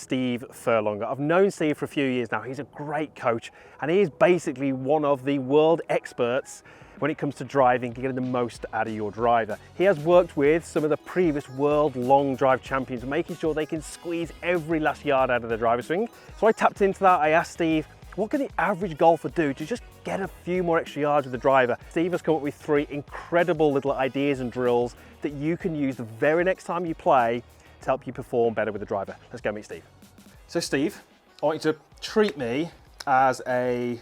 Steve Furlonger. I've known Steve for a few years now. He's a great coach, and he is basically one of the world experts when it comes to driving, getting the most out of your driver. He has worked with some of the previous world long drive champions, making sure they can squeeze every last yard out of the driver swing. So I tapped into that. I asked Steve, what can the average golfer do to just get a few more extra yards with the driver? Steve has come up with 3 incredible little ideas and drills that you can use the very next time you play to help you perform better with the driver. Let's go meet Steve. So Steve, I want you to treat me as a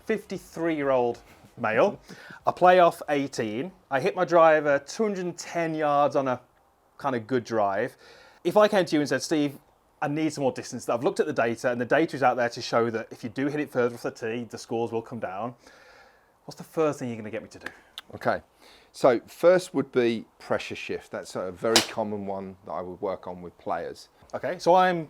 53-year-old male. I play off 18. I hit my driver 210 yards on a kind of good drive. If I came to you and said, Steve, I need some more distance, I've looked at the data, and the data is out there to show that if you do hit it further off the tee, the scores will come down. What's the first thing you're going to get me to do? Okay, so first would be pressure shift. That's a very common one that I would work on with players. Okay, so I'm,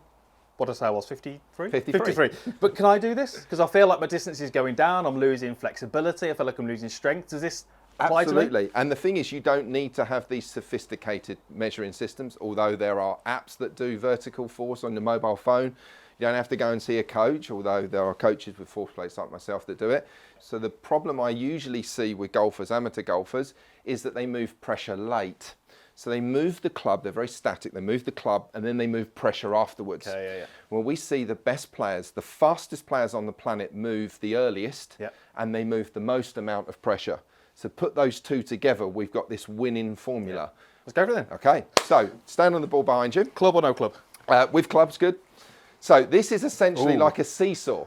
what did I say I was, 53? 53. But can I do this? Because I feel like my distance is going down, I'm losing flexibility, I feel like I'm losing strength. Does this apply to me? Absolutely, and the thing is, you don't need to have these sophisticated measuring systems, although there are apps that do vertical force on your mobile phone. You don't have to go and see a coach, although there are coaches with force plates like myself that do it. So the problem I usually see with golfers, amateur golfers, is that they move pressure late. So they move the club, they're very static, they move the club and then they move pressure afterwards. Okay, yeah. Well, we see the best players, the fastest players on the planet move the earliest, and they move the most amount of pressure. So put those two together, we've got this winning formula. Let's go for it then. Okay, so stand on the ball behind you. Club or no club? With clubs, good. So this is essentially like a seesaw.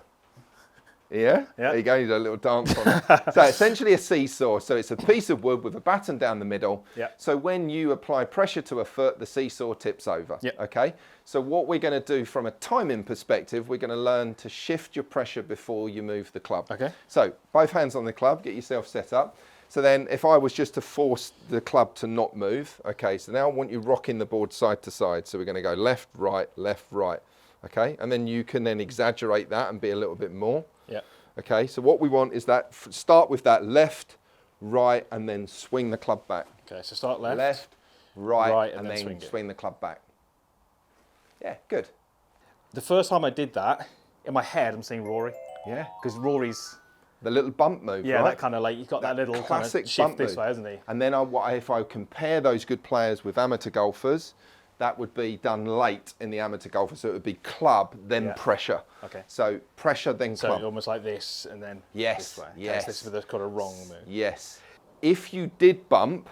Yeah? There you go, you do a little dance on it. So essentially a seesaw. So it's a piece of wood with a batten down the middle. So when you apply pressure to a foot, the seesaw tips over. Okay? So what we're going to do from a timing perspective, we're going to learn to shift your pressure before you move the club. Okay. So both hands on the club, get yourself set up. So then if I was just to force the club to not move, okay, so now I want you rocking the board side to side. So we're going to go left, right, okay? And then you can then exaggerate that and be a little bit more. Okay, so what we want is that, start with that left, right, and then swing the club back. Okay, so start left. Left, right, and then swing the club back. Yeah, good. The first time I did that, in my head, I'm seeing Rory. Yeah. Because Rory's... The little bump move, yeah, right? that kind of like, you've got that little classic kind of shift bump this move. way, hasn't he? And then if I compare those good players with amateur golfers, that would be done late in the amateur golfer. So it would be club, then pressure. Okay. So pressure, then club. So almost like this, and then this way. Yes. This is the kind of wrong move. Yes. If you did bump,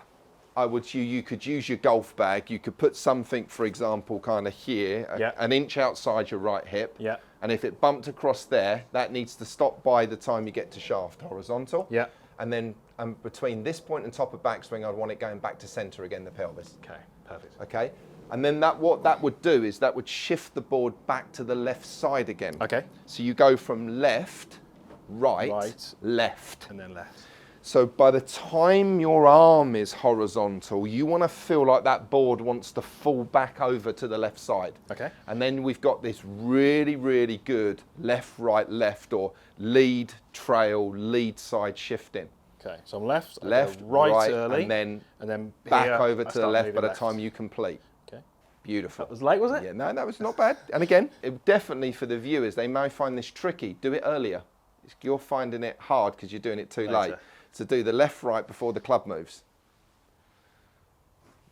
you could use your golf bag. You could put something, for example, kind of here, an inch outside your right hip. Yeah. And if it bumped across there, that needs to stop by the time you get to shaft, horizontal. Yeah. And then between this point and top of backswing, I'd want it going back to center again, the pelvis. Okay, perfect. Okay. And then what that would do is that would shift the board back to the left side again. Okay. So you go from left, right, left. And then left. So by the time your arm is horizontal, you want to feel like that board wants to fall back over to the left side. Okay. And then we've got this really, really good left, right, left, or lead, trail, lead side shifting. Okay, so I'm left, right, early, and then back here, over to the left by the time you complete. Okay. Beautiful. That was late, was it? Yeah, no, that was not bad. And again, definitely for the viewers, they may find this tricky. Do it earlier. You're finding it hard because you're doing it too late. So do the left, right before the club moves.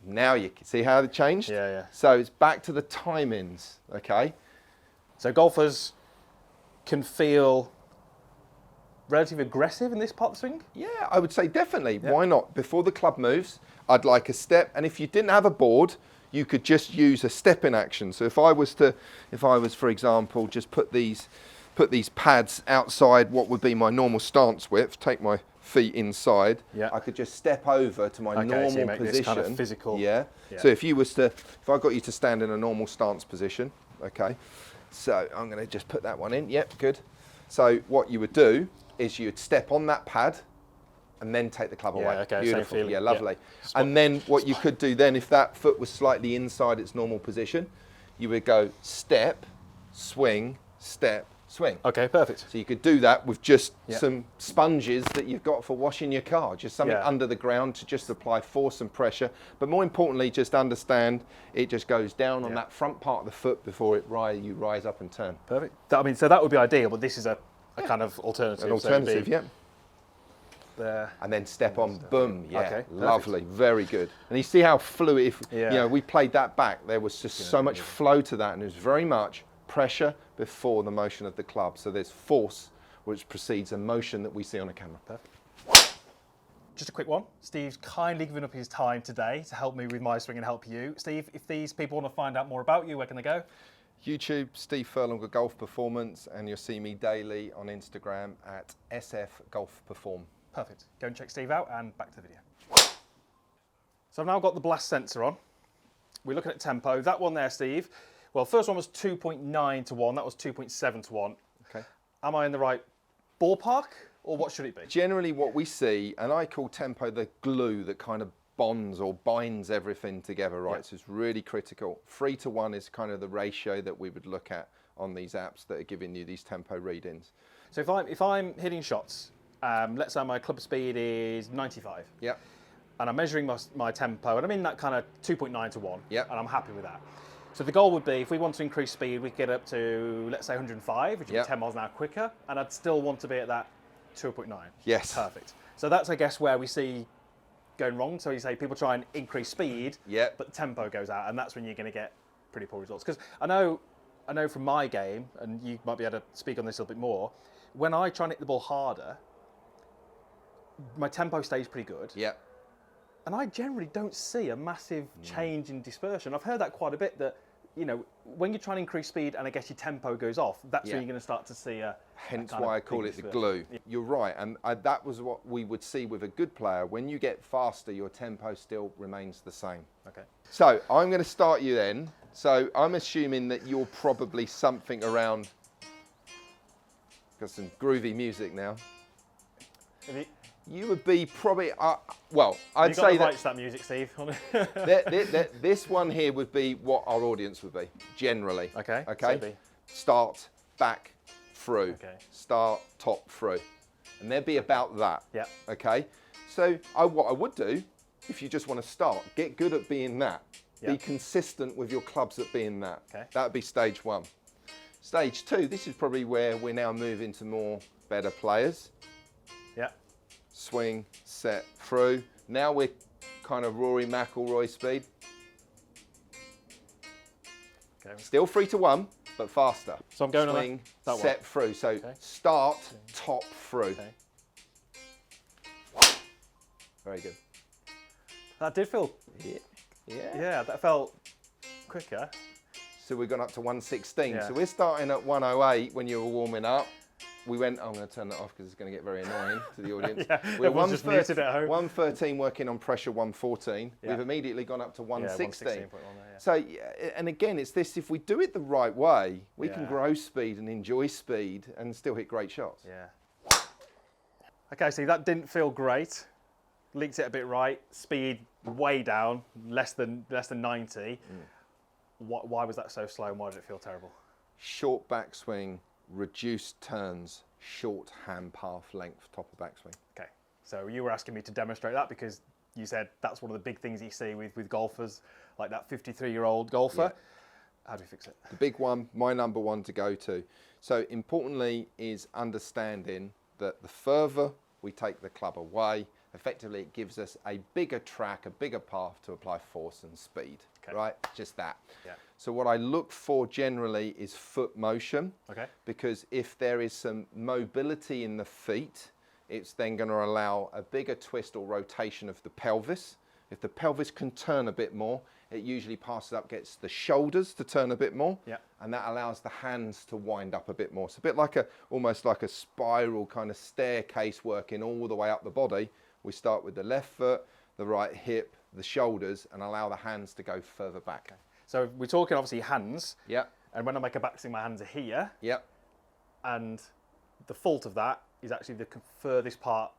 Now you can see how it changed? Yeah, yeah. So it's back to the timings, okay? So golfers can feel relatively aggressive in this part of the swing? Yeah, I would say definitely. Yeah. Why not? Before the club moves, I'd like a step. And if you didn't have a board, you could just use a step in action. So if I was, for example, just put these pads outside what would be my normal stance width, take my feet inside, I could just step over to my normal so you make position. This kind of physical. Yeah. So if I got you to stand in a normal stance position, okay. So I'm going to just put that one in. Yep, good. So what you would do is you'd step on that pad and then take the club away. Okay, beautiful. Same yeah, lovely. Yeah. And then what you could do then, if that foot was slightly inside its normal position, you would go step, swing, step, swing. Okay, perfect. So you could do that with just some sponges that you've got for washing your car, just something under the ground to just apply force and pressure. But more importantly, just understand it just goes down on that front part of the foot before you rise up and turn. Perfect. I mean, so that would be ideal, but this is a kind of alternative. An alternative, yeah. There. And then step on, boom, Okay, lovely, very good. And you see how fluid, you know, we played that back, there was just so much flow to that, and it was very much pressure before the motion of the club. So there's force, which precedes a motion that we see on a camera. Perfect. Just a quick one. Steve's kindly given up his time today to help me with my swing and help you. Steve, if these people want to find out more about you, where can they go? YouTube, Steve Furlonger Golf Performance, and you'll see me daily on Instagram at SF Golf Perform. Perfect. Go and check Steve out, and back to the video. So I've now got the blast sensor on. We're looking at tempo. That one there, Steve, well, first one was 2.9 to 1. That was 2.7 to 1. Okay. Am I in the right ballpark, or what should it be? Generally what we see, and I call tempo the glue that kind of bonds or binds everything together, right? So it's really critical. 3 to 1 is kind of the ratio that we would look at on these apps that are giving you these tempo readings. So if I'm hitting shots, let's say my club speed is 95. Yep. And I'm measuring my tempo, and I'm in that kind of 2.9 to 1. Yep. And I'm happy with that. So the goal would be, if we want to increase speed, we could get up to, let's say, 105, which would be 10 miles an hour quicker, and I'd still want to be at that 2.9. Yes. Perfect. So that's, I guess, where we see going wrong. So you say people try and increase speed, but the tempo goes out, and that's when you're going to get pretty poor results. Because I know from my game, and you might be able to speak on this a little bit more, when I try and hit the ball harder, my tempo stays pretty good. Yep. And I generally don't see a massive change in dispersion. I've heard that quite a bit, that, you know, when you're trying to increase speed and I guess your tempo goes off, that's when you're going to start to see a... Hence why I call it the glue. You're right, and that was what we would see with a good player. When you get faster, your tempo still remains the same. Okay. So I'm going to start you then. So I'm assuming that you're probably something around... Got some groovy music now. You would be probably, well, I'd say that... that music, Steve. This one here would be what our audience would be, generally. Okay. Okay. So start, back, through. Okay. Start, top, through. And they'd be about that. Yeah. Okay. So what I would do, if you just want to start, get good at being that. Yeah. Be consistent with your clubs at being that. Okay. That would be stage 1. Stage 2, this is probably where we're now moving to more better players. Yeah. Swing, set, through. Now we're kind of Rory McIlroy speed. Okay. Still 3 to 1, but faster. So I'm going swing, on that set, through. So start, top, through. Okay. Very good. That did feel... Yeah, that felt quicker. So we've gone up to 116. Yeah. So we're starting at 108 when you were warming up. We went, I'm going to turn that off because it's going to get very annoying to the audience. We're just muted at home. 113 working on pressure 114. Yeah. We've immediately gone up to 116. 116.1 there, So, and again, it's this, if we do it the right way, we can grow speed and enjoy speed and still hit great shots. Yeah. Okay, so that didn't feel great. Linked it a bit right. Speed way down, less than 90. Why was that so slow and why did it feel terrible? Short backswing, reduced turns, short hand path length, top of backswing. Okay, so you were asking me to demonstrate that because you said that's one of the big things you see with golfers, like that 53-year-old golfer. Yeah. How do we fix it? The big one, my number one to go to. So importantly is understanding that the further we take the club away, effectively it gives us a bigger track, a bigger path to apply force and speed, right? Just that. Yeah. So what I look for generally is foot motion, because if there is some mobility in the feet, it's then going to allow a bigger twist or rotation of the pelvis. If the pelvis can turn a bit more, it usually passes up, gets the shoulders to turn a bit more, and that allows the hands to wind up a bit more. It's a bit like almost like a spiral kind of staircase working all the way up the body. We start with the left foot, the right hip, the shoulders, and allow the hands to go further back. Okay. So we're talking obviously hands. Yeah. And when I make a backswing, my hands are here. Yep. And the fault of that is actually the furthest part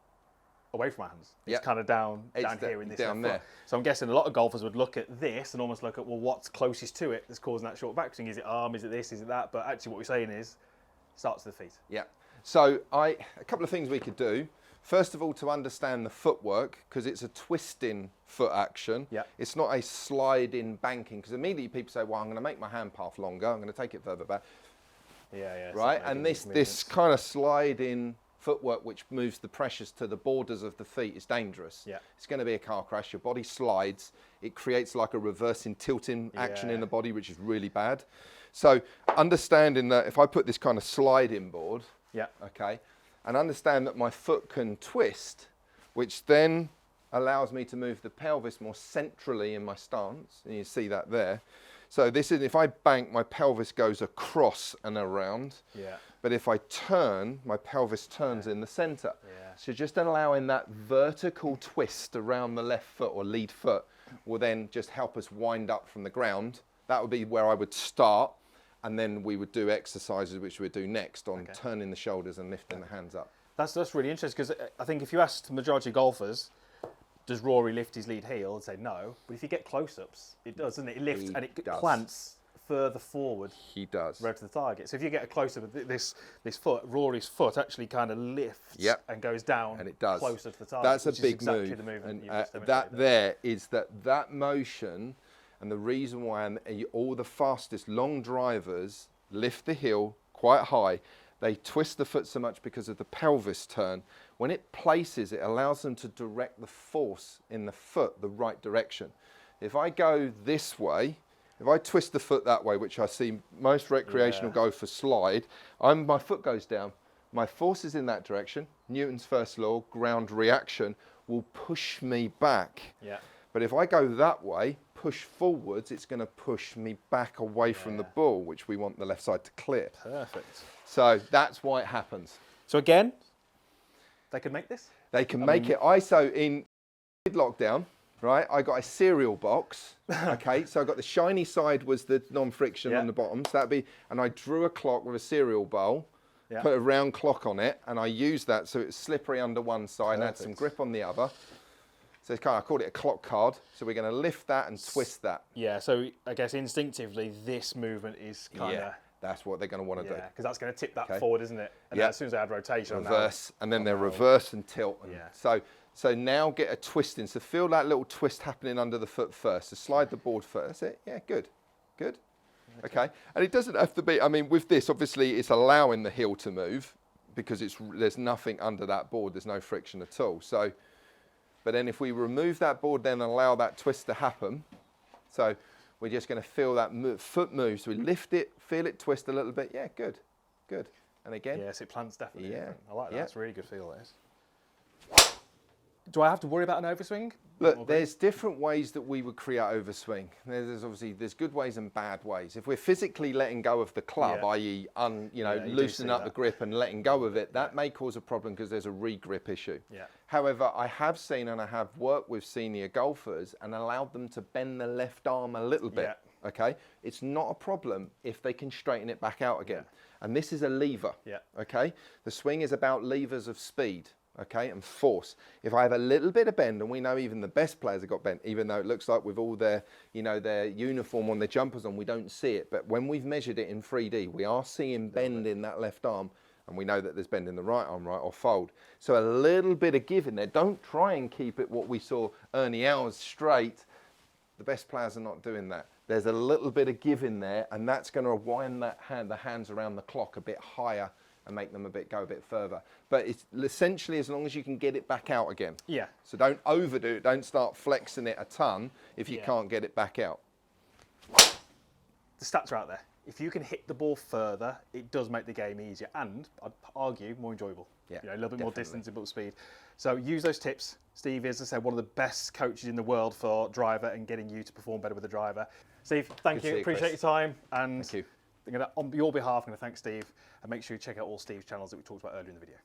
away from my hands. It's kind of down here in this left foot. So I'm guessing a lot of golfers would look at this and almost look at, well, what's closest to it that's causing that short backswing? Is it arm? Is it this? Is it that? But actually what we're saying is Starts to the feet. Yeah. So a couple of things we could do. First of all, to understand the footwork, because it's a twisting foot action. Yeah. It's not a slide-in banking, because immediately people say, well, I'm going to make my hand path longer, I'm going to take it further back. Yeah. Right, and this kind of slide-in footwork, which moves the pressures to the borders of the feet, is dangerous. Yeah. It's going to be a car crash. Your body slides. It creates like a reversing, tilting action in the body, which is really bad. So understanding that if I put this kind of slide-in board, okay, and understand that my foot can twist, which then allows me to move the pelvis more centrally in my stance, and you see that there. So this is, if I bank, my pelvis goes across and around. Yeah. But if I turn, my pelvis turns in the center. Yeah. So just allowing that vertical twist around the left foot or lead foot will then just help us wind up from the ground. That would be where I would start. And then we would do exercises, which we'd do next on turning the shoulders and lifting the hands up. That's really interesting, because I think if you asked the majority of golfers, does Rory lift his lead heel? I'd say no. But if you get close-ups, it does, doesn't it? It lifts and it plants further forward. He does. Right to the target. So if you get a close-up of this foot, Rory's foot actually kind of lifts and goes down and it does. Closer to the target. That's a which big is exactly move. The movement And that there is that motion, and the reason why all the fastest long drivers lift the heel quite high. They twist the foot so much because of the pelvis turn. When it places, it allows them to direct the force in the foot the right direction. If I go this way, if I twist the foot that way, which I see most recreational golfers slide, my foot goes down. My force is in that direction. Newton's first law, ground reaction, will push me back. Yeah. But if I go that way, push forwards, it's going to push me back away from the ball, which we want the left side to clear. Perfect. So that's why it happens. So again, they can make this? They can make it. So in lockdown, right, I got a cereal box. Okay, so I got the shiny side was the non-friction on the bottom. So that'd be, and I drew a clock with a cereal bowl, put a round clock on it, and I used that so it's slippery under one side and had some grip on the other. So it's I called it a clock card. So we're going to lift that and twist that. Yeah, so I guess instinctively this movement is kind of... That's what they're going to want to do. Yeah, because that's going to tip that forward, isn't it? And then as soon as they add rotation, reverse, and then they're reverse and tilt. And so now get a twist in. So feel that little twist happening under the foot first. So slide the board first. That's it. Yeah, good. Good. Okay. And it doesn't have to be, I mean, with this, obviously, it's allowing the heel to move because there's nothing under that board. There's no friction at all. So, but then if we remove that board, then allow that twist to happen. So we're just going to feel that foot move. So we lift it, feel it twist a little bit. Yeah, good, good. And again. Yes, it plants definitely. Yeah. I like that. That's a really good feel, that is. Do I have to worry about an overswing? Look, there's different ways that we would create overswing. There's good ways and bad ways. If we're physically letting go of the club, i.e., loosening up the grip and letting go of it, that may cause a problem because there's a re-grip issue. Yeah. However, I have seen and I have worked with senior golfers and allowed them to bend the left arm a little bit. Yeah. Okay, it's not a problem if they can straighten it back out again. Yeah. And this is a lever. Yeah. Okay, the swing is about levers of speed. Okay, and force. If I have a little bit of bend, and we know even the best players have got bent, even though it looks like with all their, their uniform on, their jumpers on, we don't see it. But when we've measured it in 3D, we are seeing bend in that left arm, and we know that there's bend in the right arm, right, or fold. So a little bit of give in there. Don't try and keep it what we saw Ernie Els straight. The best players are not doing that. There's a little bit of give in there, and that's going to wind the hands around the clock a bit higher and make them go a bit further. But it's essentially as long as you can get it back out again. Yeah. So don't overdo it. Don't start flexing it a ton if you can't get it back out. The stats are out there. If you can hit the ball further, it does make the game easier and, I'd argue, more enjoyable. Yeah, a little bit more distance, a bit more speed. So use those tips. Steve is, as I said, one of the best coaches in the world for driver and getting you to perform better with the driver. Steve, thank you. Appreciate your time. And thank you. On your behalf, I'm going to thank Steve, and make sure you check out all Steve's channels that we talked about earlier in the video.